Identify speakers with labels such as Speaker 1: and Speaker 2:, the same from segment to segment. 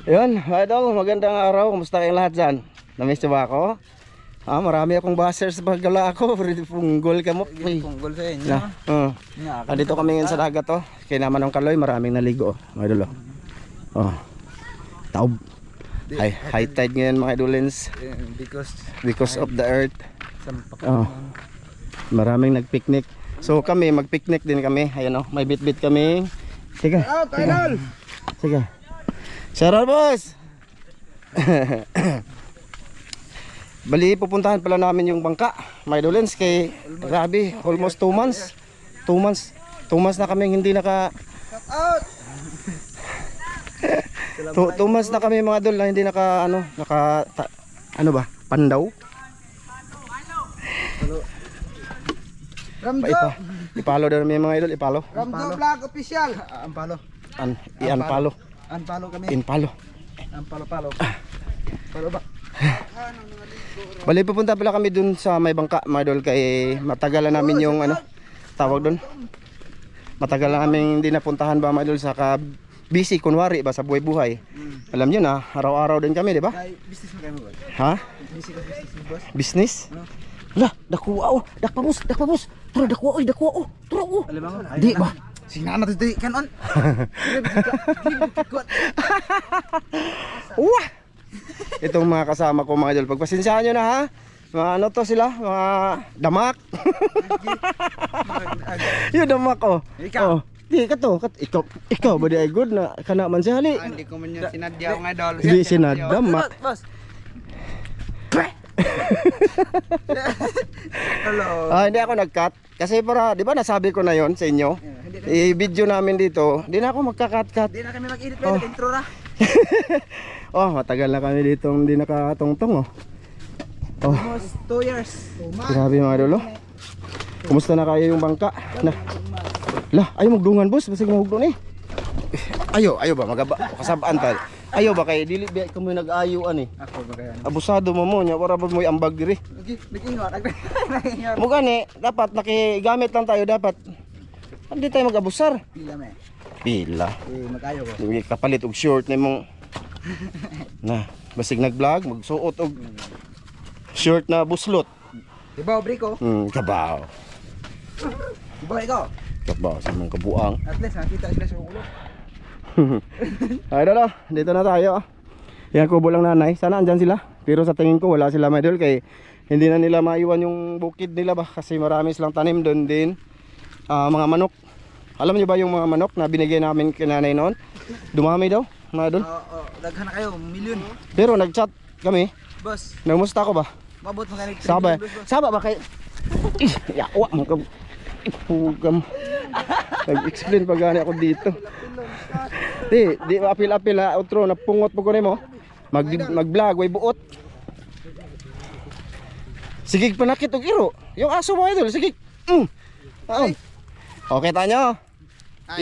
Speaker 1: Yun, idol, magandang araw. Kumusta kayong lahat dyan? Namiss niyo ba ako? Marami akong bashers pag gala ako. Punggol ka mo.
Speaker 2: Punggol sa inyo.
Speaker 1: Dito kami ngayon sa dagat to. Kaya naman ng Kaloy, maraming naligo. Mga idol. Taob. High tide ngayon mga idolins. Because of the earth. Maraming nagpicnic. So kami, magpicnic din kami. Ayan o, may bit-bit kami. Sige. Sige. Sarap boss. Bali pupuntahan pala namin yung bangka, my idolins, kay grabe, almost 2 months. 2 months na kami hindi naka 2 months na kami mga idol na hindi naka ano ba? Pandaw.
Speaker 2: Ramjo.
Speaker 1: Ipalo daw namin mga idol, ipalo.
Speaker 2: Ramjo Vlog Official. Ampalo.
Speaker 1: Ianpalo.
Speaker 2: Anpalo kami.
Speaker 1: Inpalo.
Speaker 2: Ampalo. Palo ba?
Speaker 1: Bali pupunta pala kami dun sa may bangka mga idol, kay matagal na namin yung tawag dun. Matagal na namin hindi napuntahan ba mga idol, saka busy kunwari ba sa buhay-buhay. Alam niyo na, araw-araw din kami, di ba?
Speaker 2: Business mo kayo mo ba?
Speaker 1: Ha?
Speaker 2: Business boss.
Speaker 1: Business? Lah, dakwa dakpabus. Tura dakwa tura o.
Speaker 2: Alam mo?
Speaker 1: Di ba?
Speaker 2: Sinana to kanon.
Speaker 1: Wah! Itong mga kasama ko mga idol, pagpasensyahan nyo na ha. Mga ano to sila, mga damak. Yung damak oh.
Speaker 2: Ikaw?
Speaker 1: Di ka to, ikaw ba di ay good na kana man siya hali.
Speaker 2: Hindi ko man yun sinadya ng idol.
Speaker 1: Di sinadamak.
Speaker 2: Boss. Hello.
Speaker 1: Hindi ako nag-cut kasi para, di ba nasabi ko na yon sa inyo. I-video namin dito, di na ako magka-cut.
Speaker 2: Di na kami mag-edit pero intro ra.
Speaker 1: Matagal na kami dito hindi nakatungtong
Speaker 2: Almost 2 years.
Speaker 1: Grabe mga idol. Kumusta na kayo yung bangka? Ayaw magdungan boss, basig magdungan Ayaw ba magaba kasabaan ta. Ayaw ba kay dili biya kamo nag-ayuan
Speaker 2: Ako ba kaya?
Speaker 1: Abusado mo nya para ba mo ambag diri.
Speaker 2: Nag-ingat.
Speaker 1: Mo gani dapat nakigamit lang tayo dapat. Hindi tayo mag-abusar.
Speaker 2: Pila me.
Speaker 1: Pila.
Speaker 2: Mag-ayo ko.
Speaker 1: Hindi kapalit og short nimong basig nag-vlog magsuot og short na buslot.
Speaker 2: Diba Brico?
Speaker 1: Kabaw.
Speaker 2: Diba ikaw?
Speaker 1: Kabaw sa mong kabuang.
Speaker 2: At least nakita sila sa ulo.
Speaker 1: Ay dala, dito na tayo. Yan kubo lang nanay. Sana andyan sila. Pero sa tingin ko wala sila mga idol, kay hindi na nila maiwan yung bukid nila ba, kasi marami silang tanim doon din. Mga manok. Alam niyo ba yung mga manok na binigay namin kay nanay noon? Dumami daw mga idol.
Speaker 2: Daghan na kayo, milyon.
Speaker 1: Pero nag-chat kami.
Speaker 2: Boss,
Speaker 1: Nagmusta ko ba?
Speaker 2: mabot mo kanig.
Speaker 1: Saba ba kay yawa mo ka ipugam. Nag-explain pa gani ako dito. Di apil-apil ha, outro napungot po ko nimo. Mag-vlog way buot. Sige panakit og iro. Yung aso mo idol, sige. Okay tanyo.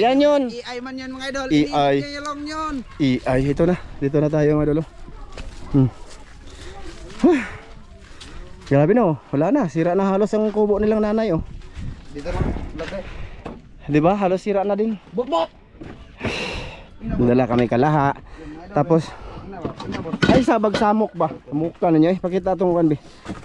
Speaker 1: Yan yun.
Speaker 2: AI man yan mga idol.
Speaker 1: AI.
Speaker 2: Lang yun.
Speaker 1: AI ito na. Dito na tayo mga idol. Grabe no, wala na, sira na halos ang kubo nilang nanay
Speaker 2: Dito lang, lagay.
Speaker 1: Di ba? Halos sira na din.
Speaker 2: Bot!
Speaker 1: Dala kami kalaha. Tapos ay sabag samok ba? Samok na niya. Pakita tong kan bi.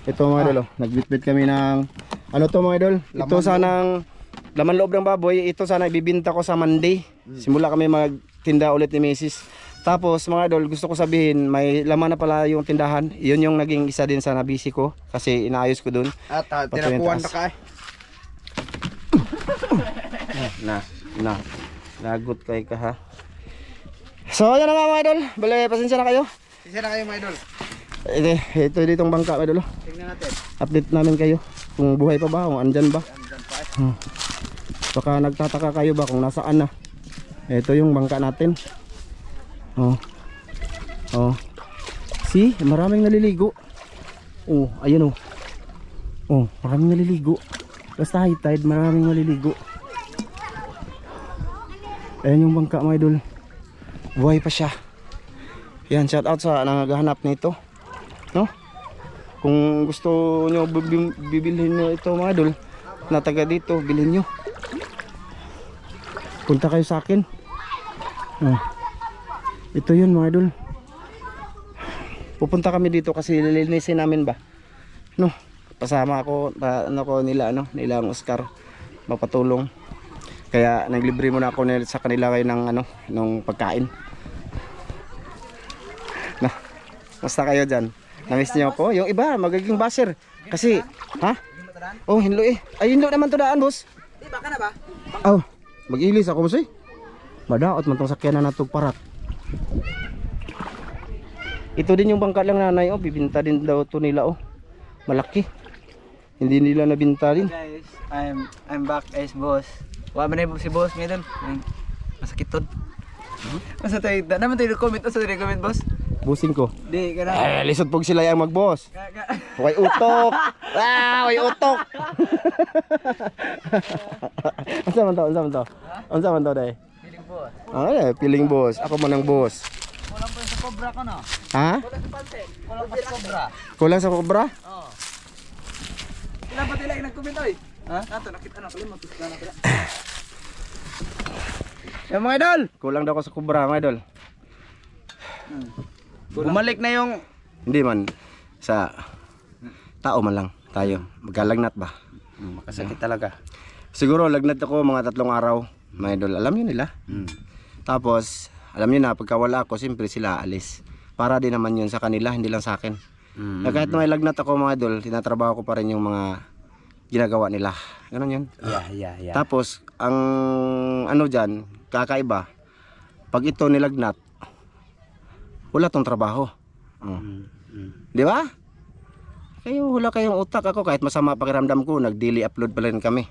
Speaker 1: Ito mga idol, nagbitbit kami ng ano to mga idol? Ito sanang laman loob ng baboy. Ito sana ibibinta ko sa Monday. Simula kami magtinda ulit ni Mrs. Tapos mga idol, gusto ko sabihin, may laman na pala yung tindahan. Yun yung naging isa din sa nabisi ko kasi inaayos ko dun.
Speaker 2: At tinapuan na ka
Speaker 1: Lagot kay ka ha. So yan na nga mga idol, bale pasensya na kayo.
Speaker 2: Isa na kayo mga idol.
Speaker 1: Ito ditong bangka mga idol.
Speaker 2: Tingnan natin.
Speaker 1: Update namin kayo kung buhay pa ba, kung andyan ba.
Speaker 2: Andyan pa
Speaker 1: Baka nagtataka kayo ba kung nasaan na. Ito yung bangka natin. See, maraming naliligo. Ayun maraming naliligo. Basta high tide, maraming naliligo. Ayan yung bangka mga idol. Buhay pa siya. Yan, shout out sa nangagahanap nito. No? Kung gusto nyo bibilhin nyo ito mga idol na taga dito, bilhin nyo. Punta kayo sa akin. Ito yun mga idol. Pupunta kami dito kasi lilinisin namin ba. No, pasama ako, ano ko nila, ano, nila ang Oscar. Magpatulong. Kaya naglibre muna ako sa kanila kayo ng ano, nung pagkain. Na, basta kayo dyan. Namiss niyo ako? Yung iba, magiging baser. Kasi, ha? Oh, hinlo eh. Ay, hinlo naman to daan, boss.
Speaker 2: Di ba ka na ba?
Speaker 1: Oh, mag-ilis ako, boss eh. Madaot man tong sakyanan na itong parat. Ito din yung bangka lang nanay, oh. Bibinta din daw to nila, oh. Malaki. Hindi nila nabinta din.
Speaker 2: Guys, I'm back as boss. Wa man si boss ngayon. Masakit ton. Asa tayo? Naman tayo comment, asa tayo comment boss?
Speaker 1: Busing ko.
Speaker 2: Di ka na.
Speaker 1: Lisod pog sila yung mag-boss. Way utok. Way utok. Unsa man to? Unsa man to? Unsa man to dai?
Speaker 2: Feeling boss.
Speaker 1: Piling boss. Ako man ang boss.
Speaker 2: Kulang pa sa cobra ko no.
Speaker 1: Ha?
Speaker 2: Kulang sa pansin. Kulang pa sa cobra.
Speaker 1: Kulang sa kobra?
Speaker 2: Oo. Ilan pa tila nag-comment oy? Ha? Ato nakita na kalimot na pala. Yung mga idol,
Speaker 1: Kulang daw ako sa kobra, mga idol.
Speaker 2: bumalik na yung
Speaker 1: Hindi man sa tao man lang tayo. Magkalagnat ba?
Speaker 2: makasakit talaga.
Speaker 1: Siguro lagnat ako mga 3 araw, mga idol. Alam niyo nila. Tapos alam niyo na pagka wala ako, siyempre sila alis. Para din naman 'yun sa kanila, hindi lang sa akin. Na kahit may lagnat ako, mga idol, tinatrabaho ko pa rin yung mga ginagawa nila. Ganun 'yun.
Speaker 2: Yeah.
Speaker 1: Tapos ang ano diyan, kakaiba. Pag ito nilagnat, wala tong trabaho. Di ba? Kayo wala kayong utak. Ako kahit masama pakiramdam ko, nag-daily upload pa rin kami.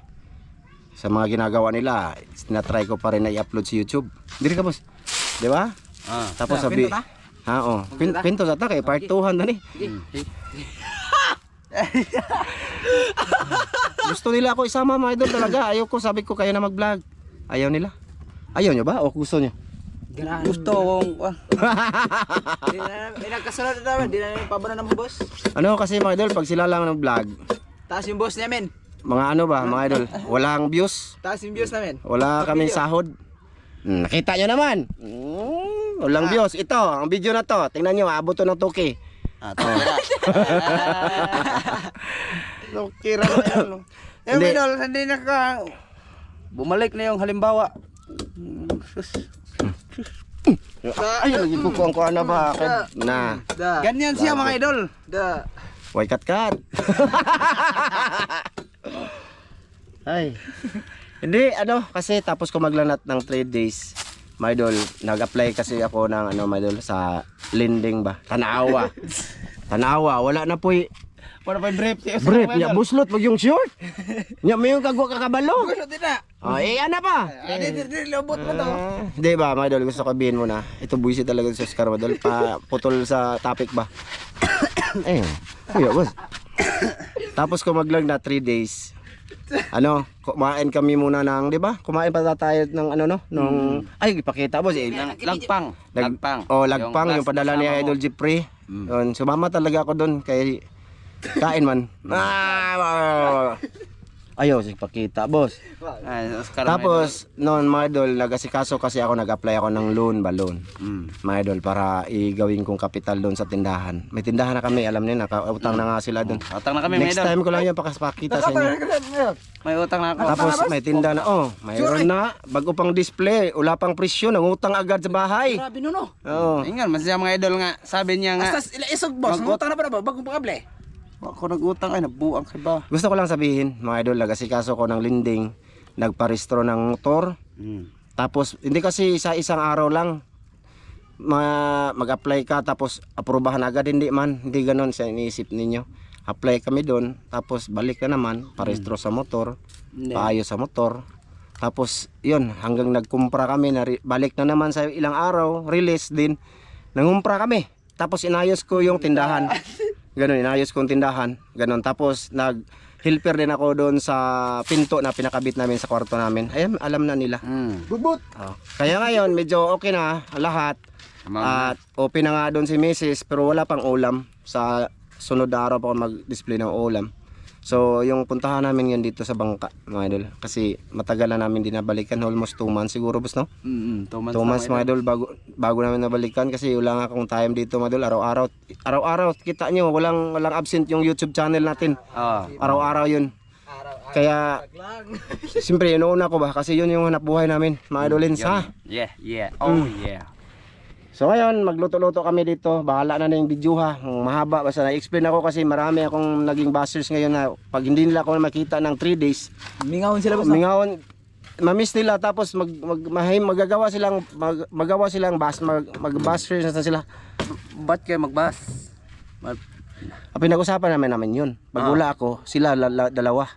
Speaker 1: Sa mga ginagawa nila, sinatry ko pa rin na i-upload sa YouTube. Diri ka boss. Di ba? Tapos sabi,
Speaker 2: pinto ta?
Speaker 1: ha, oh. Pinto sa ta kay part 2 na ni. Gusto nila ako isama, mga idol talaga. Ayaw ko, sabi ko kayo na mag-vlog. Ayaw nila. Ayaw nyo ba o gusto nyo?
Speaker 2: Gusto kong di na kasunod na naman, di na pabana ng boss.
Speaker 1: Ano kasi, mga idol, pag sila lang ng-vlog,
Speaker 2: Taas yung boss namin.
Speaker 1: mga ano ba, mga idol, walang views,
Speaker 2: Taas yung views namin.
Speaker 1: wala kaming sahod. Nakita nyo naman. Walang views. Ito, ang video na to, tingnan nyo, abot to ng 2K.
Speaker 2: Kira na yan. Yung
Speaker 1: Hindi.
Speaker 2: idol, hindi na ka bumalik na yung halimbawa.
Speaker 1: Ay, lagi ko kung ano ba. Na,
Speaker 2: Ganyan siya mga idol.
Speaker 1: way kat. Ay. Hindi, ano, kasi tapos ko maglanat ng 3 days. My idol, nag-apply kasi ako ng ano, my idol, sa lending ba? Tanawa. Wala na po
Speaker 2: Para pa brief.
Speaker 1: brief niya, buslot, wag yung short. Nya, may yung kagwa kakabalo.
Speaker 2: Gusto din na.
Speaker 1: Oh, ano pa?
Speaker 2: Di lobot mo to.
Speaker 1: Di ba, mga idol, gusto ko sabihin muna. Ito buwisit talaga sa Oscar, mga idol. Putol sa topic ba? Kuya, boss. Tapos ko maglag na 3 days. Ano, kumain kami muna ng, di ba? Kumain pa tayo ng ano, no? Nung, ay, ipakita, boss.
Speaker 2: Lagpang.
Speaker 1: Lagpang, yung padala ni Idol Jeffrey. Yun, sumama talaga ako doon kay kain man. Ayaw, ipakita, boss. Tapos, noon, mga idol, nag-asikaso kasi ako, nag-apply ako ng loan. Mga idol, para igawin kong kapital doon sa tindahan. May tindahan na kami, alam niyo, nakautang na nga sila doon.
Speaker 2: Utang na kami,
Speaker 1: Next time ko lang yan pakita sa inyo.
Speaker 2: May utang na ako.
Speaker 1: Tapos may tinda na, mayroon na, bago pang display, wala pang presyo, nangutang agad sa bahay.
Speaker 2: Grabe no.
Speaker 1: Oo.
Speaker 2: Ingat, masaya mga idol nga. Sabi niya nga. Astas, isog boss, utang na ba ba? Bagong pangable. Ako nag-utang ay nabuang kay ba.
Speaker 1: Gusto ko lang sabihin, mga idol, nag-asikaso ko ng lending, nagparehistro ng motor. Tapos, hindi kasi sa isang araw lang, mag-apply ka, tapos aprobahan agad, hindi man. Hindi ganon sa iniisip ninyo. Apply kami doon, tapos balik na naman, parehistro sa motor, paayos sa motor. Tapos, yun, hanggang nagkumpra kami, balik na naman sa ilang araw, release din, nangumpra kami. Tapos, inayos ko yung tindahan. Ganon, inayos kong tindahan. Ganon. Tapos, nag-helper din ako doon sa pinto na pinakabit namin sa kwarto namin. Ayan, alam na nila.
Speaker 2: Bubut.
Speaker 1: Kaya ngayon, medyo okay na lahat. At open na nga doon si Mrs. Pero wala pang ulam. Sa sunod na araw pa ako mag-display ng ulam. So yung puntahan namin yun dito sa Bangka mga idol. Kasi matagal na namin din nabalikan, almost 2 months siguro boss no?
Speaker 2: 2
Speaker 1: 2 months mga idol bago namin nabalikan kasi wala nga akong time dito mga idol. Araw-araw kita nyo walang absent yung YouTube channel natin. Araw-araw yun. Kaya siyempre inuuna ko ba kasi yun yung hanap buhay namin mga idolins ha.
Speaker 2: Yeah. Oh yeah.
Speaker 1: So ngayon magluto-luto kami dito. Bahala na yung video ha. Mahaba basta na-explain ako kasi marami akong naging bashers ngayon na pag hindi nila ako makita ng 3 days
Speaker 2: Mingawon sila boss.
Speaker 1: Mingawon, mamiss nila tapos magagawa silang mag-bashers na sila.
Speaker 2: Ba't kayo magbas?
Speaker 1: Pinag-usapan namin yun. Pag wala ako, sila dalawa.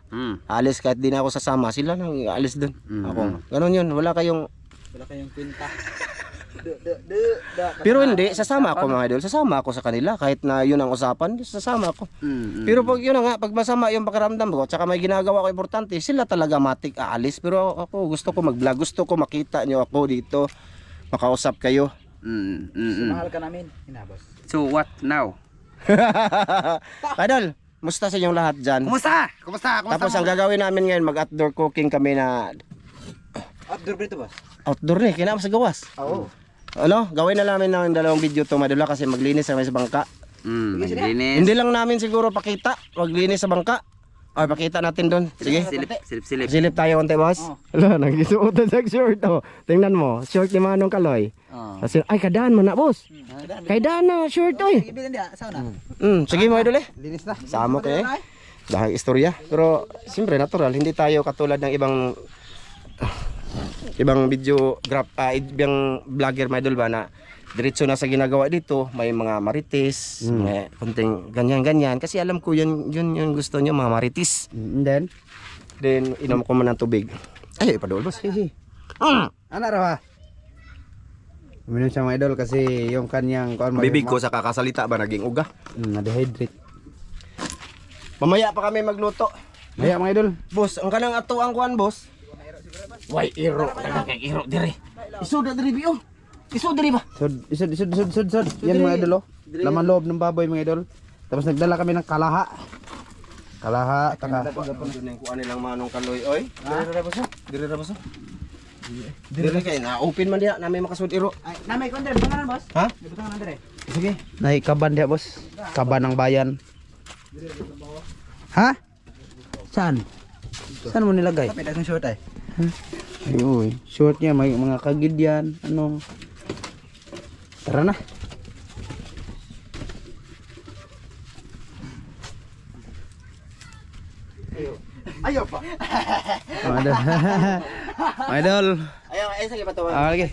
Speaker 1: Alis kahit di na ako sasama, sila nang alis dun. Ako. Ganon yun, wala kayong
Speaker 2: kwenta.
Speaker 1: Pero hindi, sasama ako mga idol. Sasama ako sa kanila kahit na yun ang usapan, sasama ako. Pero pag yun na nga, pag masama yung pakiramdam ko, tsaka may ginagawa ko importante, sila talaga matik aalis. Pero ako gusto ko mag-vlog, gusto ko makita nyo ako dito, makausap kayo.
Speaker 2: Mahal ka namin, hinabos. So what now?
Speaker 1: Idol, musta sa inyong lahat dyan?
Speaker 2: Kumusta?
Speaker 1: Tapos ang gagawin namin ngayon, mag-outdoor cooking kami na
Speaker 2: Outdoor ba ito boss?
Speaker 1: outdoor ni, kinama sa gawas.
Speaker 2: Oo.
Speaker 1: Ano, gawin na namin ng 2 video to madula kasi maglinis kami sa bangka.
Speaker 2: Maglinis.
Speaker 1: Hindi lang namin siguro pakita, maglinis sa bangka. O, pakita natin doon. Sige.
Speaker 2: Silip.
Speaker 1: Silip tayo konti, boss. Ala, nagisuotan sa short oh. Tingnan mo, short ni Manong Kaloy. Kasi ay kadaan man na, boss. Kadaan na short oy.
Speaker 2: Ibilan dia, sauna.
Speaker 1: Sige mo idol eh.
Speaker 2: Linis na.
Speaker 1: Samok eh. Dahil istorya. Pero siyempre natural, hindi tayo katulad ng ibang ibang vlogger mga idol ba na diretso na sa ginagawa dito, may mga marites, may konting ganyan kasi alam ko yun gusto niyo mga marites. Then inom ko man ng tubig. Ay, padol boss.
Speaker 2: Ana raw. Uminom siya mga idol kasi yung kanyang
Speaker 1: Bibig ko sa kakasalita ba naging uga.
Speaker 2: Na-dehydrate.
Speaker 1: Mamaya pa kami magluto.
Speaker 2: Maya mga idol.
Speaker 1: Boss, ang kanang ato ang kuan boss. Why iro? Kay iro dire. Isuda dire biyo. Isuda dire ba?
Speaker 2: Isod. Yan mga idol oh. Laman loob ng baboy mga idol. Tapos nagdala kami ng kalaha. Kalaha, taka.
Speaker 1: Doon yung kuan nilang Manong Kaloy oy. Dire ra boss. Dire kay na open man diha na may makasud iro.
Speaker 2: Ay, namay kon dire, butangan boss.
Speaker 1: Ha?
Speaker 2: Butangan dire.
Speaker 1: Sige.
Speaker 2: Nay kaban dia boss. Kaban ng bayan. Ha? Saan? Saan mo nilagay? Kapit akong short ay. Ayun, short niya may mga kagid yan. Ano? Tara na.
Speaker 1: Ayo pa.
Speaker 2: Idol. Idol.
Speaker 1: Ayo, ay sige patawa.
Speaker 2: Lagi.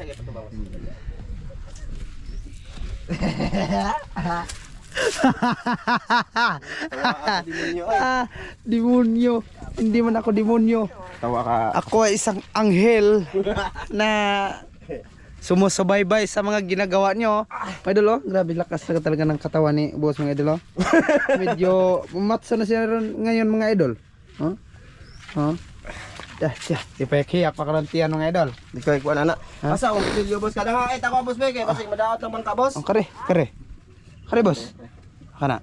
Speaker 2: Demonyo. Hindi man ako demonyo.
Speaker 1: Tawa ka.
Speaker 2: Ako ay isang anghel na sumusubaybay sa mga ginagawa nyo. Mga idol oh, grabe lakas na talaga ng katawan ni boss mga idol oh. Medyo matsa na siya ngayon mga idol. Huh? Huh? Ipekhiyak pa karantiyan mga idol.
Speaker 1: Di ko ikuan ana. Asa akong video boss kada nga ako boss beke kasi madaot naman ka boss.
Speaker 2: Ang kare. Kare boss. Kana.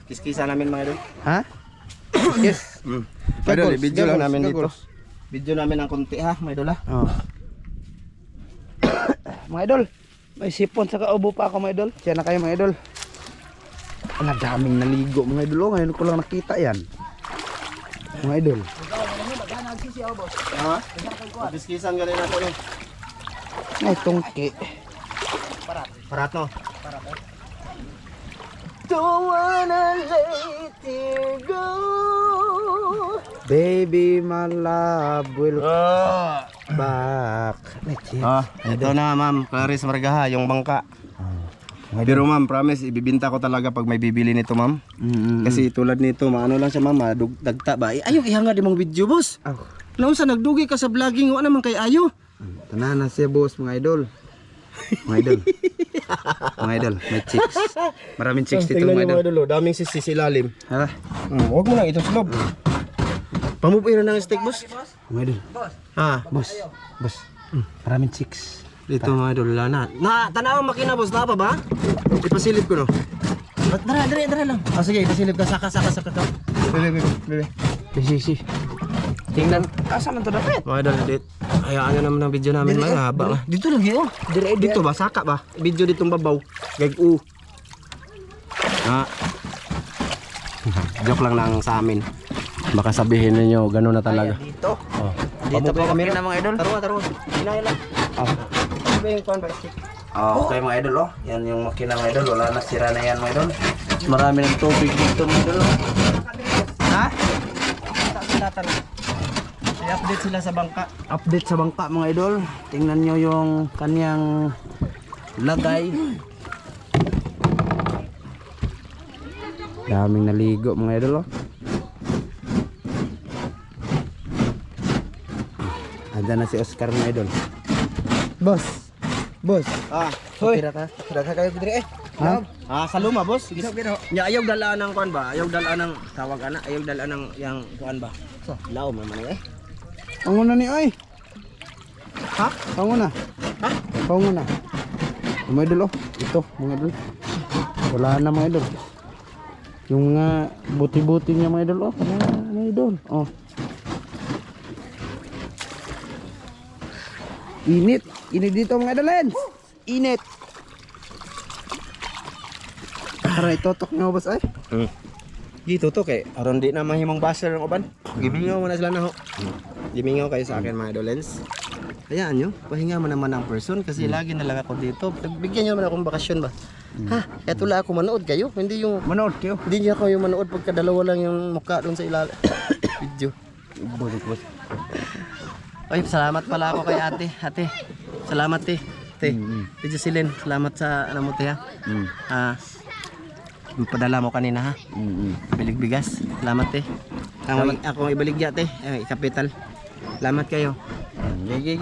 Speaker 1: Kiskisa namin mga idol.
Speaker 2: Ha? Yes.
Speaker 1: Idol, video lang namin dito. Video namin ng konti ha, mga idol ha.
Speaker 2: Oh. Mga idol, may sipon sa kaubo pa ako mga idol. Siya na kayo mga idol. Ang daming naligo mga idol. Oh, ngayon ko lang nakita yan. Mga idol.
Speaker 1: Ha? Kiskisan galing ako no.
Speaker 2: Ay, tungki.
Speaker 1: Parat no. Don't wanna let you go.
Speaker 2: Baby, my love will back.
Speaker 1: Ito na ma'am, Clarice Margaha, yung bangka. Pero ma'am, promise, ibibinta ko talaga pag may bibili nito ma'am. Kasi tulad nito, maano lang siya ma'am, dagta ba? Ayaw ihanga di mong video boss. Naon sa nagdugi ka sa vlogging, wala naman kay ayo.
Speaker 2: Tananan siya boss mga idol. Mga idol. Mga idol, may chicks. Maraming chicks dito mga idol.
Speaker 1: idol, daming sisilalim.
Speaker 2: Ha?
Speaker 1: Huwag mo lang ito slob. Pamupira ng steak boss.
Speaker 2: Mga idol.
Speaker 1: Ha,
Speaker 2: Boss. Maraming chicks.
Speaker 1: dito mga idol, wala na. Tanaw ang makina boss, na pa ba? Ipasilip ko no. Dara lang. Sige, ipasilip ka, saka to. Bebe.
Speaker 2: Si. Tingnan. Asa man to dapat?
Speaker 1: Mga idol, hayaan nyo naman ang video namin. May haba nga.
Speaker 2: Dito lagi oh.
Speaker 1: Dito ba? Saka ba? Video ditong babaw. Gag-u. Joke lang lang sa amin. Baka sabihin ninyo, gano'n na talaga.
Speaker 2: Dito.
Speaker 1: Oh.
Speaker 2: Dito
Speaker 1: Pamupo
Speaker 2: pa
Speaker 1: kami
Speaker 2: kami na mga idol.
Speaker 1: Taro. Hinaya lang. Ano yung kuhan ba?
Speaker 2: Okay mga idol oh. Yan yung makina mga idol. Wala na, sira na yan mga idol. Marami ng tubig dito mga idol oh. Ha?
Speaker 1: I-update sila sa bangka.
Speaker 2: Update sa bangka mga idol. Tingnan nyo yung kanyang lagay. Daming naligo mga idol oh. Andiyan na si Oscar mga idol. Boss.
Speaker 1: Hoy.
Speaker 2: Tira ka kayo dire eh. Ha?
Speaker 1: Sa luma, boss. Sige.
Speaker 2: Ya ayaw dalaan ng kuan ba? Ayaw dalaan ng tawag ana, ayaw dalaan ng yang kuan ba?
Speaker 1: So, lao man eh.
Speaker 2: Panguna ni oy.
Speaker 1: Ha?
Speaker 2: Panguna.
Speaker 1: Ha?
Speaker 2: Panguna. Mga idol oh. Ito mga idol. Wala na mga idol. Yung mga buti-buti niya mga idol oh. Wala na mga idol. Oh. Init dito mga idol. Init. Para itotok nyo boss ay.
Speaker 1: Dito to kay aron di na mahimong baser ng uban. Gimingaw mo na sila na ho. Gimingaw kayo sa akin mga idolens. Hayaan nyo, pahinga mo naman ang person kasi lagi na lang ako dito. Bigyan nyo naman akong bakasyon ba? Ha? Kaya tula ako manood kayo. Hindi yung
Speaker 2: Manood kayo.
Speaker 1: hindi niya ako yung manood pagka dalawa lang yung mukha doon sa ilalim. Video.
Speaker 2: Boss.
Speaker 1: Ay, salamat pala ako kay ate. Ate, salamat te. Te, te Jocelyn, salamat sa ano mo te ha. Padala mo kanina ha. Bilig bigas. Salamat te. Akong ibaligya te. Kapital. Salamat kayo.
Speaker 2: Gigi.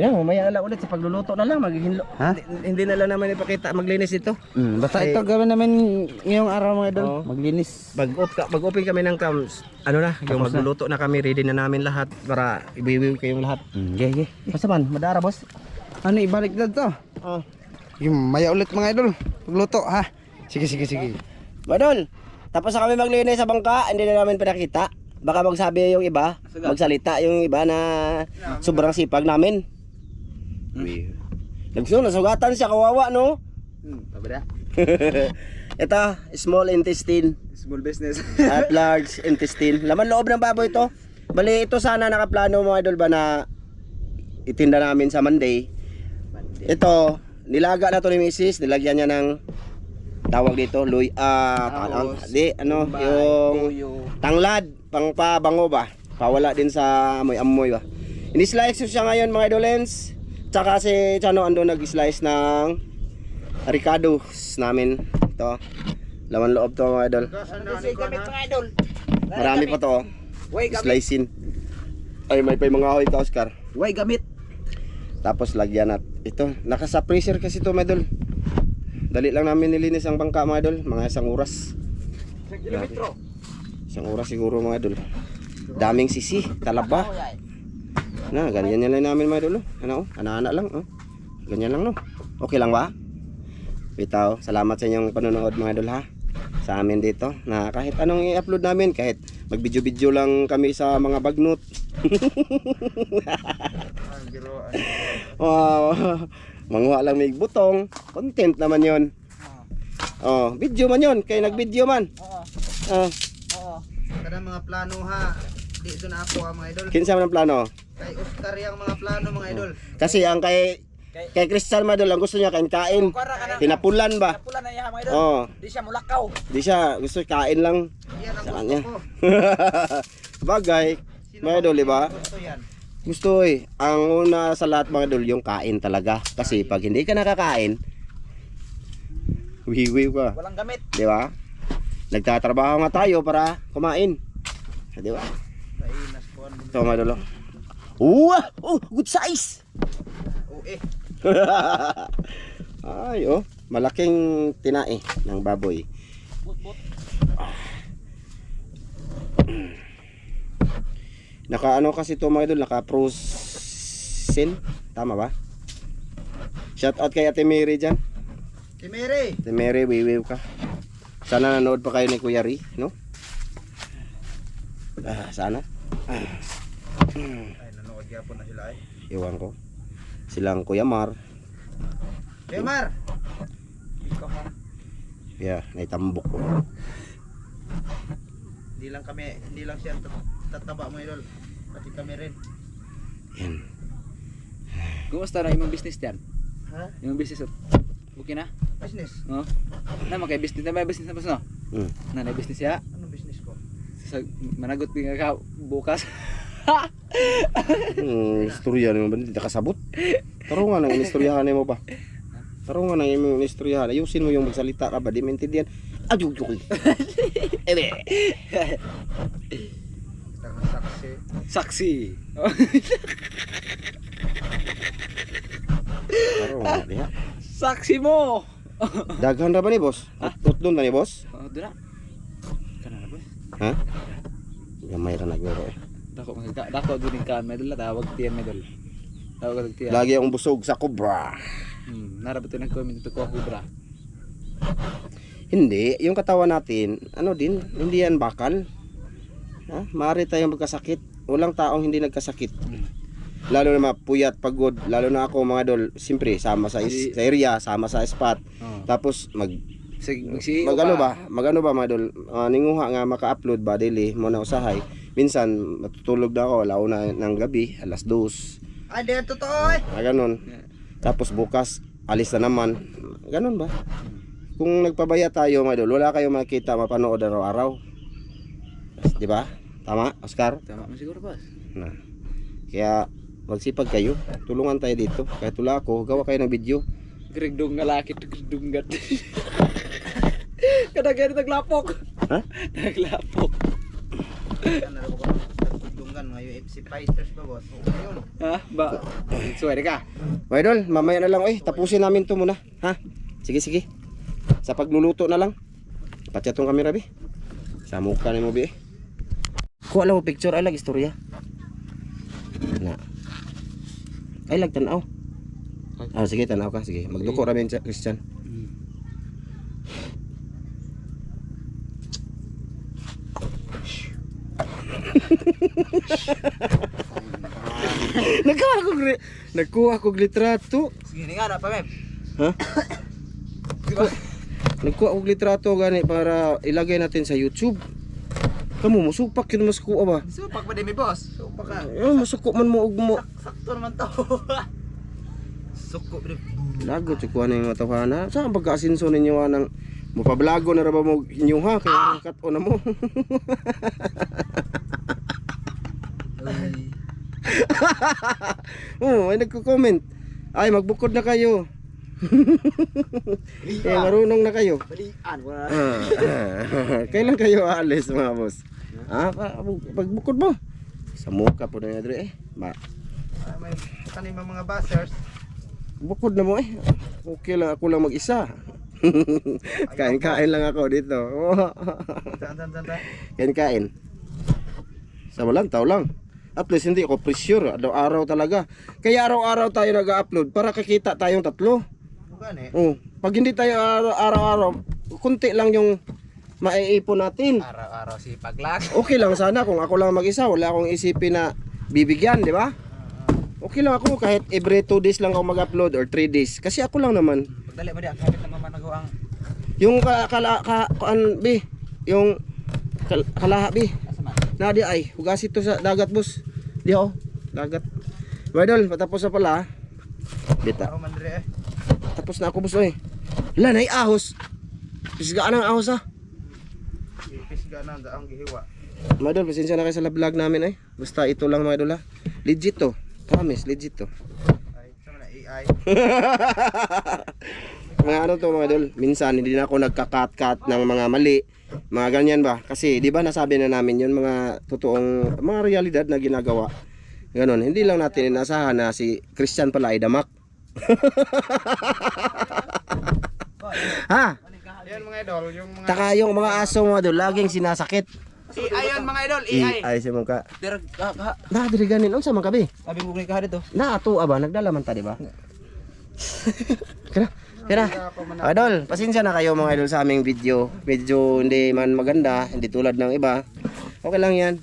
Speaker 1: Yan, mamaya na lang ulit sa pagluluto na lang. Maghihinlo.
Speaker 2: Ha?
Speaker 1: Hindi na lang naman ipakita maglinis ito.
Speaker 2: Basta
Speaker 1: Ay,
Speaker 2: ito gawin namin ngayong araw mga idol.
Speaker 1: Oo.
Speaker 2: Maglinis.
Speaker 1: Mag-open kami ng cams. Ano na, yung
Speaker 2: Tapos na.
Speaker 1: magluluto na kami. Ready na namin lahat para ibiwiw kayong lahat.
Speaker 2: Gigi.
Speaker 1: Basta man, madara boss.
Speaker 2: Ano ibalik na to?
Speaker 1: Oh.
Speaker 2: Yung maya ulit mga idol. Pagluto ha. Sige.
Speaker 1: Badol, tapos na kami maglinis sa bangka, hindi na namin pinakita. Baka magsabi yung iba, magsalita yung iba na sobrang sipag namin. Nasugatan siya, kawawa no?
Speaker 2: Pabada.
Speaker 1: Ito, small intestine
Speaker 2: Small business.
Speaker 1: at large intestine. Laman loob ng baboy ito. Bali ito sana nakaplano mga idol ba na itinda namin sa Monday. Ito, nilaga na to ni Mrs. Nilagyan niya ng tawag dito, yung tanglad, pang pabango ba? Pawala din sa amoy-amoy ba? Ini-slice siya ngayon mga idolens. Tsaka si Chano ando nag-slice ng ricados namin. Ito, laman loob to mga idol. Marami pa to. Slicing. Ay, may pa mga ahoy ka, Oscar.
Speaker 2: Way gamit.
Speaker 1: Tapos lagyan at ito, naka sa freezer kasi to mga idol. Dali lang namin nilinis ang bangka mga idol, mga isang oras. Isang oras siguro mga idol. Daming sisi, talaba. Na, ganyan lang namin mga idol. Ano, ana-ana lang. Oh. Ganyan lang no. Okay lang ba? Bitaw, salamat sa inyong panonood mga idol ha. Sa amin dito, na kahit anong i-upload namin, kahit mag-video-video lang kami sa mga bagnot. Wow. Manguha lang may butong, content naman 'yon. Oh, video man 'yon, kay nag-video man. Oo.
Speaker 2: Kada mga plano ha. Dito na ako mga idol.
Speaker 1: Kinsa man ang plano?
Speaker 2: Kay Oscar yung mga plano mga idol.
Speaker 1: Kasi ang kay Crystal Madol ang gusto niya kain. Tinapulan ba?
Speaker 2: Pula na iya mga idol.
Speaker 1: Oh,
Speaker 2: Di siya mulakaw.
Speaker 1: di siya gusto kain lang.
Speaker 2: Yan ang
Speaker 1: Sa
Speaker 2: gusto
Speaker 1: kanya.
Speaker 2: ko.
Speaker 1: Bagay, mga idol, di ba?
Speaker 2: Gusto yan.
Speaker 1: Gusto ang una sa lahat mga idol, yung kain talaga. Kasi pag hindi ka nakakain, wiwiw ka.
Speaker 2: Walang gamit.
Speaker 1: Di ba? Nagtatrabaho nga tayo para kumain. Di ba? Ito mga idol. Oh, good size! Ay, oh, malaking tinae ng baboy. Naka ano kasi to mga idol, naka frozen. Tama ba? Shout out kay Ate Mary dyan.
Speaker 2: Si Mary.
Speaker 1: Ate Mary, wiwiw ka. Sana nanood pa kayo ni Kuya Ri, no? Sana.
Speaker 2: Ay, nanood yapon na sila
Speaker 1: Iwan ko. Silang Kuya Mar.
Speaker 2: Kuya Mar! Ikaw ha?
Speaker 1: Yeah, naitambok ko.
Speaker 2: Hindi lang siya tataba mo idol. Pati kami rin.
Speaker 1: Yan.
Speaker 3: Kumusta na imong business diyan?
Speaker 2: Ha?
Speaker 3: Imong business okay na?
Speaker 2: Business?
Speaker 3: Oh. Na makay business na may business na bas no? Na na business ya.
Speaker 2: Ano business ko?
Speaker 3: Sa managot bi ka bukas.
Speaker 1: Istorya nimo ba hindi kasabot? Tarungan ang istoryahan nimo ba? Tarungan ang imong istoryahan. Ayusin mo yung magsalita ra ba di maintindihan. Ajuk. Ebe.
Speaker 2: Tangan saksi.
Speaker 3: Saksi.
Speaker 1: Tarungan diha.
Speaker 3: Saksi mo.
Speaker 1: Daghan ra ba ni boss? Utlon ba ni boss?
Speaker 3: Oh, dira. Kana na ba?
Speaker 1: Ha? Gamay ra naglaro eh.
Speaker 3: Dako din kan medal tawag tiyan medal. Tawag tiyan.
Speaker 1: Lagi akong busog sa cobra.
Speaker 3: Narabat nag comment to ko bra.
Speaker 1: Hindi, yung katawan natin, ano din, hindi yan bakal. Ha? Maaari tayong magkasakit. Walang taong hindi nagkasakit. Lalo na mapuyat, pagod, lalo na ako mga idol, siyempre sama sa area, sama sa spot. Tapos magano ba mga idol, ninguha nga maka-upload ba daily mo na usahay. Minsan matutulog na ako launa ng gabi, alas 2.
Speaker 2: Ay, di totoo eh.
Speaker 1: Ganun. Tapos bukas alis na naman. Ganun ba? Kung nagpabaya tayo mga idol, wala kayong makita mapanood araw-araw. Di ba? Tama, Oscar?
Speaker 3: Tama mo siguro boss.
Speaker 1: Na. Kaya magsipag kayo. Tulungan tayo dito. Kahit wala ako, gawa kayo ng video.
Speaker 3: Grigdong nga laki to grigdong gat. Kadagay naglapok.
Speaker 1: Ha?
Speaker 3: Naglapok.
Speaker 2: Ano na ko tunggan mga UFC fighters ba boss? Oo yun.
Speaker 3: Ha? Ba. Suwede ka.
Speaker 1: Mga idol, mamaya na lang. Tapusin namin to muna. Ha? Sige. Sa pagluluto na lang. Patya tong camera, bi. Sa mukha ni mo, bi. Kuha lang mo picture. Ay, lag istorya. Na. Ay, lag tanaw. Sige, tanaw ka. Sige, magduko ramin sa Christian. Nagkuha ko litrato.
Speaker 2: Sige nga na pa mem.
Speaker 1: Ha? Nagkuha og litrato gani para ilagay natin sa YouTube. Kamu musupak yun mas kuha ba?
Speaker 2: Supak pa din mi boss. Supak ka.
Speaker 1: Masuko man mo og mo.
Speaker 2: Sakto naman to. Suko bro.
Speaker 1: Lagot sa kuha na yung matawhana. Saan pagka-asinso ninyo nang mapablago na ra ba mo inyo ha? Kaya cut on na mo. May nagko-comment. Ay, magbukod na kayo. Marunong na kayo.
Speaker 2: Balian wala.
Speaker 1: Kailan kayo aalis mga boss? Pagbukod mo. Sa mukha po na yadre
Speaker 2: May kanin mga buzzers.
Speaker 1: Bukod na mo Okay lang ako lang mag-isa. Kain-kain lang ako dito.
Speaker 2: Tan.
Speaker 1: Kain-kain. Sa taw lang. At least hindi ako pressure. Araw-araw talaga. Kaya araw-araw tayo nag-upload para kakita tayong tatlo. Pag hindi tayo araw-araw, kunti lang yung maiipon natin.
Speaker 2: Araw-araw sipag lang.
Speaker 1: Okay lang sana kung ako lang mag-isa. Wala akong isipin na bibigyan, di ba? Okay lang ako kahit every 2 days lang ako mag-upload or 3 days. Kasi ako lang naman.
Speaker 2: Pagdali mo di, kapit naman managawa ang...
Speaker 1: Yung yung kalaha, bi. Na di ay, hugas ito sa dagat, boss. Di ako, dagat. Idol, patapos na pala. Bita.
Speaker 2: Ako mandre
Speaker 1: Tapos na ako, boss, oy. Wala na ahos. Pisgaan ang ahos, ha.
Speaker 2: Pisga na ang gihiwa.
Speaker 1: Mga idol, pasensya na kayo sa vlog namin, Basta ito lang, mga idol, ha. Legit to. Promise, legit to.
Speaker 2: Ay, sama na AI.
Speaker 1: Mga ano to, mga idol. Minsan, hindi na ako nagka-cut-cut ng mga mali. Mga ganyan ba? Kasi, di ba nasabi na namin yun, mga totoong, mga realidad na ginagawa. Ganon, hindi lang natin inasahan na si Christian pala ay damak. Ha?
Speaker 2: Ayan mga idol, yung mga...
Speaker 1: Taka yung mga aso mga idol, laging sinasakit.
Speaker 2: Ayan mga idol, AI.
Speaker 1: Ay, si mong ka.
Speaker 2: Dirag ka.
Speaker 1: Na, diri ganin, unsa man kabi?
Speaker 2: Sabi ko ni ka dito.
Speaker 1: Na, ato ba? Nagdala man ta, di ba? Kaya, Yan na. Idol, pasensya na kayo mga idol sa aming video. Medyo hindi man maganda, hindi tulad ng iba. Okay lang yan.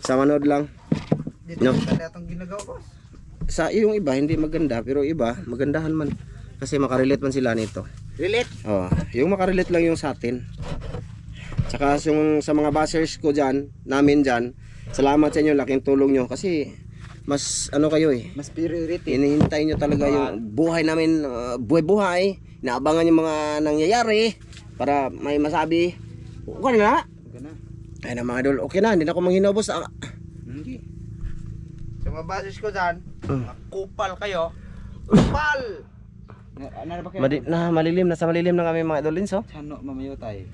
Speaker 1: Sa manood lang.
Speaker 2: Dito
Speaker 1: No.
Speaker 2: no. Itong ginagawa ko.
Speaker 1: Sa yung iba hindi maganda, pero iba magandahan man. Kasi makarelate man sila nito.
Speaker 2: Relate.
Speaker 1: Oh, yung makarelate lang yung sa atin. Tsaka yung sa mga bashers ko dyan, namin dyan, salamat sa inyo, laking tulong nyo. Kasi mas ano kayo eh,
Speaker 2: Mas priority.
Speaker 1: hinihintay nyo talaga yung buhay namin, buhay-buhay. Inaabangan yung mga nangyayari para may masabi. Okay na.
Speaker 2: Okay na.
Speaker 1: Ay na mga idol, okay na, hindi na ako manghinaw boss.
Speaker 2: Hindi. Sa mga basis ko dyan,
Speaker 1: Mm.
Speaker 2: kupal kayo. Kupal! Ano na ba kayo?
Speaker 1: Malilim, nasa malilim na kami mga idol so.
Speaker 3: Chano mamayo tayo.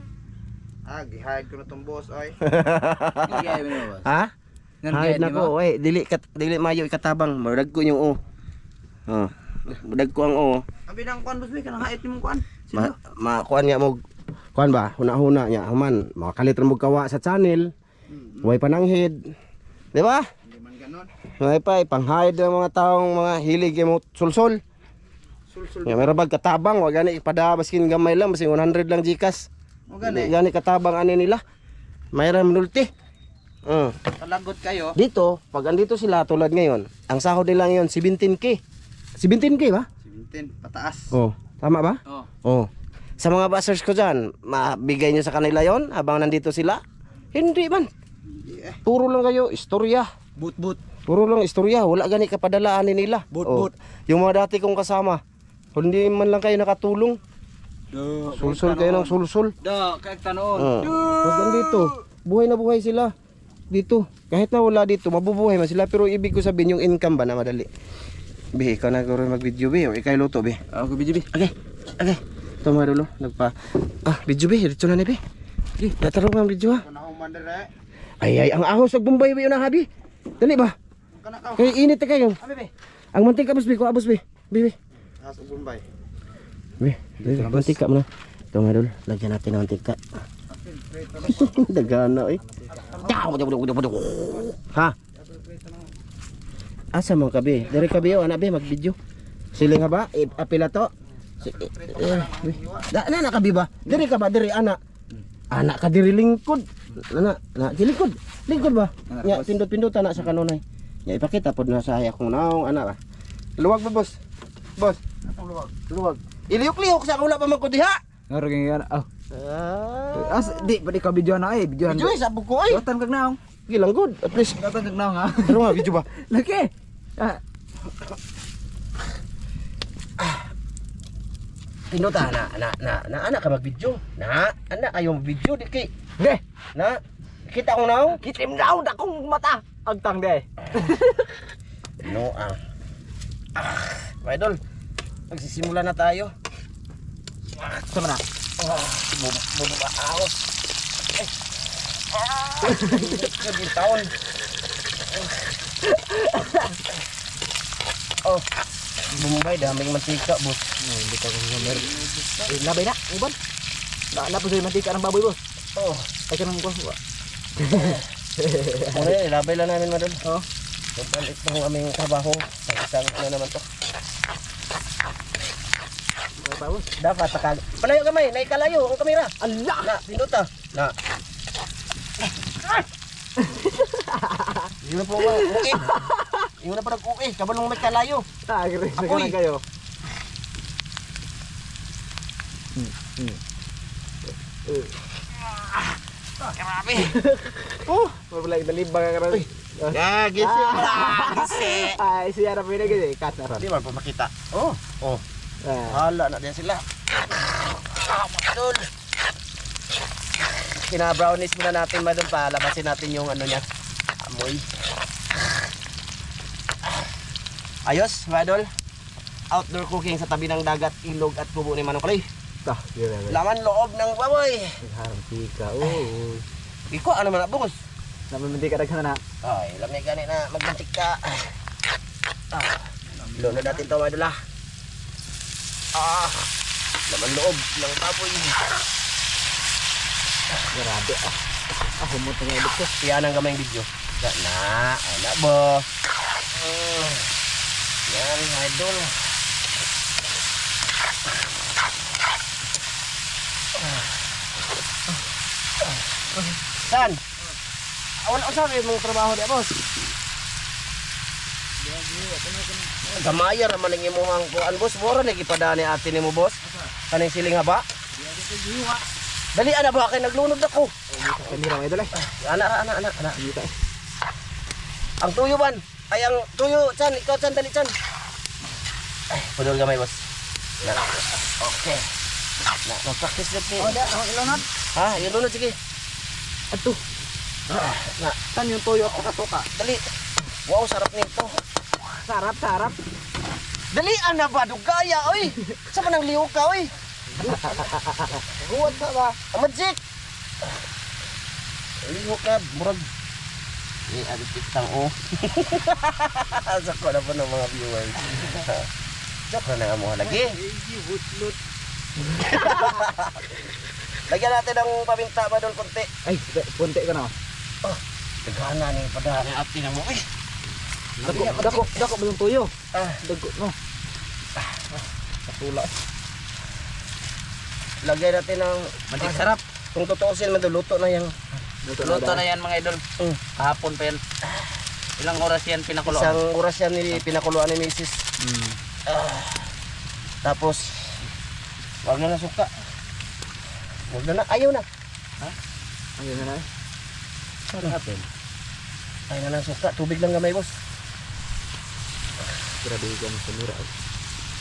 Speaker 2: Gihide ko na tong boss ay.
Speaker 3: Gaya mo na boss.
Speaker 1: Ha?
Speaker 3: Ngan
Speaker 1: Hayad
Speaker 3: gaya
Speaker 1: na ko, dili mayo ikatabang, madag ko yung o. Oh. Madag ko ang o.
Speaker 2: Abi nang kuan boss, kanang hait nimong kuan.
Speaker 1: Kuan nga mo, kuan ba, huna-huna nya human, makalit ra mo kawa sa channel. Way pananghid. Di ba?
Speaker 2: Hindi man ganon.
Speaker 1: Way pa panghide ng mga taong mga hilig mo sulsol.
Speaker 2: Sul-sul.
Speaker 1: Ya meron bag katabang, wa gani ipada baskin gamay lang, basing 100 lang gikas.
Speaker 2: O
Speaker 1: Gani
Speaker 2: gani.
Speaker 1: katabang ani nila. Mayroon multi.
Speaker 2: Talagot kayo.
Speaker 1: Dito, pag andito sila tulad ngayon, ang sahod nila ngayon 17k. 17k ba?
Speaker 2: 17 pataas.
Speaker 1: Oh, tama ba?
Speaker 3: Oh.
Speaker 1: Oh. Sa mga bashers ko dyan, mabigay nyo sa kanila yon habang nandito sila? Hindi man.
Speaker 2: Yeah.
Speaker 1: Puro lang kayo, istorya.
Speaker 3: But.
Speaker 1: Puro lang istorya, wala gani kapadalaan nila.
Speaker 3: But.
Speaker 1: Yung mga dati kong kasama, hindi man lang kayo nakatulong.
Speaker 3: Do.
Speaker 1: Sulsul kayo ng sulsul.
Speaker 3: Do, kag tanoon.
Speaker 1: Pag nandito, buhay na buhay sila. Dito, kahit na wala dito, mabubuhay man sila. Pero ibig ko sabihin, yung income ba na madali. Be, ikaw na gawin mag-video, be. O ikay luto, be.
Speaker 3: Ako bijibi.
Speaker 1: Okay. Ito mga dulo, video, be. Dito na ni, be. Okay, natarong ang video, ha.
Speaker 2: Kana human dere.
Speaker 1: Ay, ang ahos ng Bombay, be, yun na, habi. Dali ba?
Speaker 2: Kana ka.
Speaker 1: Kaya init na kayo.
Speaker 2: Abi be.
Speaker 1: Ang mantika, boss, be. Kuha, boss, be. Be.
Speaker 2: Asa Bombay.
Speaker 1: Be, mantika mo na. Ito mga dulo, lagyan natin ng mantika. Dagana, eh. Ha? Asa mo kabi? Dari kabi o anak be mag-video. Siling ba? Apila to. Na kabi ba? Dari ka ba? Dari anak. Anak ka diri lingkod. Na lingkod. Lingkod ba? Nya pindot-pindot anak sa kanunay. Nya ipakita pod na sa akong naong anak ba. Luwag ba boss? Boss.
Speaker 2: Atong luwag.
Speaker 1: Luwag. Iliyok-liyok sa wala pa man ko diha.
Speaker 3: Ngaro kay ngara. Oh.
Speaker 2: Di pa di ka video na videohan.
Speaker 1: Video sa buko ay.
Speaker 2: Watan kag naong.
Speaker 1: Gilang good. At least
Speaker 2: Watan kag naong ha.
Speaker 1: pero nga video ba?
Speaker 2: Laki.
Speaker 1: Pinuta na anak ka mag-video. Anak ayaw mag-video di kay.
Speaker 2: De.
Speaker 1: Na kita ko now.
Speaker 2: Kitim daw da kong mata. Agtang de.
Speaker 1: No idol. Magsisimula na tayo.
Speaker 2: Sama na.
Speaker 1: Bumaaos. Sabing taon. Oh, Bombay daming mantika, boss.
Speaker 2: Hindi ka kong number. Labay na, uban. Na po sa mantika ng baboy, boss.
Speaker 1: Oh,
Speaker 2: Ay ka nang ko.
Speaker 1: labay lang namin madol.
Speaker 2: Oh.
Speaker 1: Total ito ang aming trabaho. Isang ano naman to.
Speaker 2: Bawas.
Speaker 1: Dapat takag. Palayo gamay, naikalayo ang kamera.
Speaker 2: Allah.
Speaker 1: Na, pinuta. Na. Yun na po ba? Okay. Yun na pa nag-okay. Kabalong may kalayo.
Speaker 2: Agres na
Speaker 1: Apoy.
Speaker 2: ka kayo.
Speaker 1: Grabe.
Speaker 2: Mabalay dalibang ka rin.
Speaker 1: Gagis yun. Gisi.
Speaker 2: Ay, siya na pinagay. Kat na ron.
Speaker 1: Di ba pa makita? Oh. Oh. Hala na din sila. Madol. Kina-brownies muna natin madol pa. Labasin natin yung ano niya. Amoy. Ayos, madol. Outdoor cooking sa tabi ng dagat, ilog at kubo ni Manong Kaloy.
Speaker 2: Tah, yun na.
Speaker 1: Laman loob ng baboy.
Speaker 2: Harpi ka. Oh.
Speaker 1: Iko, ano man na bungos?
Speaker 2: Naman hindi ka nagkana na.
Speaker 1: Ay, lamay gani na magbantik ka. Load na natin ito, madol ah. Laman loob ng baboy.
Speaker 2: Grabe ah. Humot na nga ko.
Speaker 1: Yan ang gamayng video. Anak ba? Yan, idol. Saan? Wala ko sabi mong trabaho di boss. Gamaya naman ang imuhang kuan boss. Mura lagi padani ate nimo boss. Kaning siling haba. Dali ana ba kay naglunod ako.
Speaker 2: Kamera mga idol
Speaker 1: Ana. Ang tuyo ban. Ay ang tuyo chan, ikaw chan dali chan. Ay, pudol gamay boss. Okay. Mag-practice lang ni.
Speaker 2: ilunod.
Speaker 1: Ha, yun lunod sige.
Speaker 2: Ato.
Speaker 1: Na,
Speaker 2: Tan yung toyo at pakatoka.
Speaker 1: dali. Wow, sarap nito.
Speaker 2: Sarap.
Speaker 1: Dali ana ba dugaya oy. Sa man ang liw ka oy.
Speaker 2: Huwag ka ba?
Speaker 1: Magic. Liw ka murag. Abi kitang o. Sa ko na po ng mga viewers. Joke na nga mo lagi. Lagyan natin ng paminta ba doon konti.
Speaker 2: Ay, punti ka na.
Speaker 1: Tagana ni padani ati na mo.
Speaker 2: Dako ba yung toyo?
Speaker 1: Ah,
Speaker 2: Dago, no?
Speaker 1: patula. Lagyan natin ng
Speaker 3: Magic sarap.
Speaker 1: kung tutuusin man luto na yang
Speaker 3: Luto na yan mga idol. Kahapon pa yan. Ilang oras yan pinakuloan?
Speaker 1: isang oras yan ni pinakuluan ni Mrs. Tapos wag na suka. Wag na ayaw na.
Speaker 2: Ayun na.
Speaker 1: Ano natin? Ayaw na ng suka, tubig lang gamay boss.
Speaker 2: Grabe yan sa mura.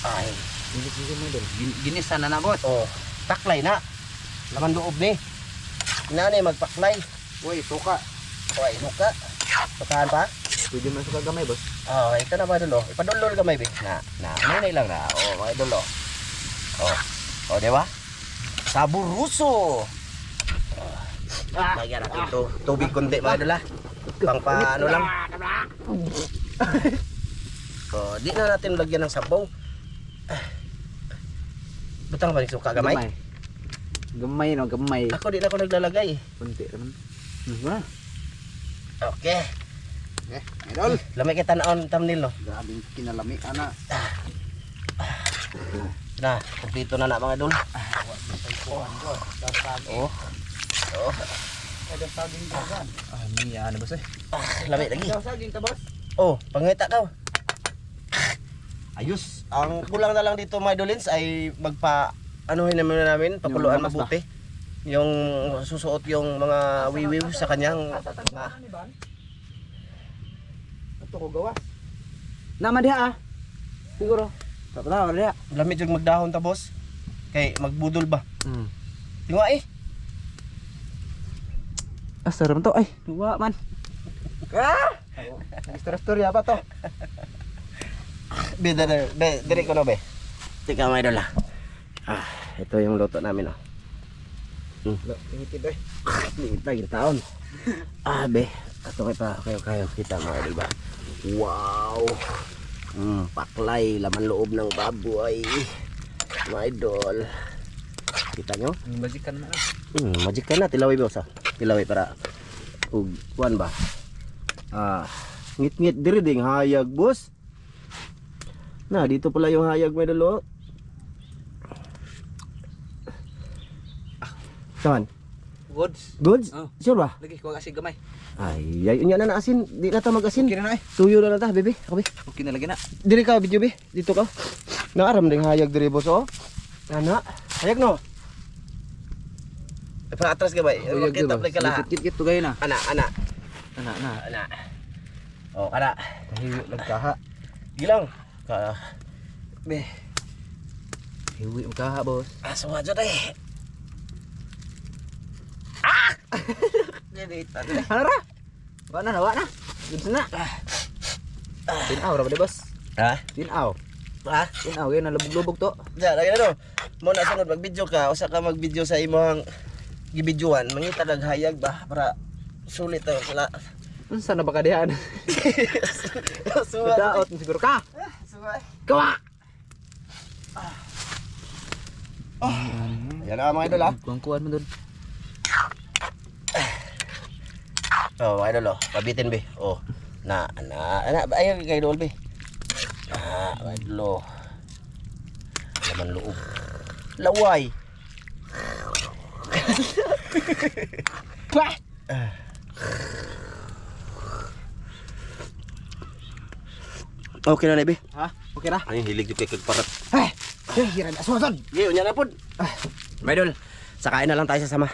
Speaker 1: Ay,
Speaker 2: Hindi mo idol.
Speaker 3: Ginisa na na boss.
Speaker 1: oh, taklay na. Laman loob ni. Inani magpaklay.
Speaker 2: Uy, suka.
Speaker 1: Oy, suka. Sukaan pa?
Speaker 2: Pwede man suka gamay, boss.
Speaker 1: Oh, ito na ba dulo? Ipadulol gamay be. Nay lang na. Oh, mga dulo. Oh, di ba? Saburuso. Lagyan natin to. Tubig kundi mga idol ah. Pang paano lang. Oh, di na natin lagyan ng sabaw. Butang ba ni suka gamay?
Speaker 2: Gamay no, gamay.
Speaker 1: Ako di na ako naglalagay.
Speaker 2: Punti naman. Wala.
Speaker 1: Okay.
Speaker 2: Idol.
Speaker 1: Lamay kita naon thumbnail no.
Speaker 2: Grabe kinalami ana.
Speaker 1: Na, kumpleto na na mga idol. Oh. Oh,
Speaker 2: Ano boss eh?
Speaker 1: lamay lagi.
Speaker 2: Saging ka boss.
Speaker 1: Oh, pangita daw. Ayos. Ang kulang na lang dito mga idolins ay anuhin naman namin, pakuluan
Speaker 2: Yung lamas ba?
Speaker 1: mabuti. Yung susuot yung mga wiwiw sa kanyang
Speaker 2: Ito ko gawa. Naman diha ah. Siguro. Tapos na diha.
Speaker 1: lamig yung magdahon ta boss. Kay magbudol ba? Tingwa eh.
Speaker 2: Ah, sarap to. Ay, duwa man. Istorya pa to.
Speaker 1: Be, dire ko no be. Tika mga idol ah. Ito yung luto namin oh.
Speaker 2: Tingitid eh.
Speaker 1: Liit na yung taon. Be. Ito kayo kita mga idol ba? Wow. Paklay, laman loob ng baboy. Mga idol. Kita nyo?
Speaker 3: Magikan na.
Speaker 1: Magic ka na, tilaway boss ah. Tilaway para kuan ba? Ngit-ngit diri ding hayag boss. Na, dito pala yung hayag may dulo. Saan?
Speaker 3: Goods.
Speaker 1: Goods?
Speaker 3: Oh.
Speaker 1: Sure ba?
Speaker 3: Lagi ko kasi gamay.
Speaker 1: Ay, unya na asin. Di na ta mag-asin.
Speaker 3: Okay na na eh.
Speaker 1: Tuyo na ta, bebe. Ako be.
Speaker 3: Okay na lagi na.
Speaker 1: Diri ka video be. Dito ka. Naaram ding hayag diri boss oh. Ana, hayag no. Pa atras ka ba? Kita play ka lahat.
Speaker 2: Kit to gayon na.
Speaker 1: Ana.
Speaker 2: Ana.
Speaker 1: Oh, ana.
Speaker 2: Hiwi nagkaha.
Speaker 1: Gilang. Ka.
Speaker 2: Be. Hiwi magkaha, boss.
Speaker 1: Aso aja deh. Jadi tadi.
Speaker 2: Ano ra? Wa na. Good na. Tinaw ra ba boss?
Speaker 1: Ha?
Speaker 2: Tinaw. Gayon na lubog-lubog to.
Speaker 1: Ja, lagi na no. Mo na sunod mag-video ka, usa ka mag-video sa imong gibidyoan, mangita naghayag ba para sulit to sila.
Speaker 2: Unsa na ba kadihan?
Speaker 1: Suwa.
Speaker 2: Daot siguro ka.
Speaker 1: Suwa.
Speaker 2: Kawa.
Speaker 1: Yan na mga idol ah.
Speaker 2: Kuan mo dun.
Speaker 1: Oh, mga idol oh, pabitin be. Oh. Na, ayaw kay idol be. Mga idol oh. Laman loob. Laway. Okay na, Nebe.
Speaker 2: Ha? Okay na?
Speaker 1: Ay, hilig yung kay kagparat.
Speaker 2: Ay, hira na. Sumasod.
Speaker 1: Ngayon, yan na po. Mga idol, sakain na lang tayo sa sama.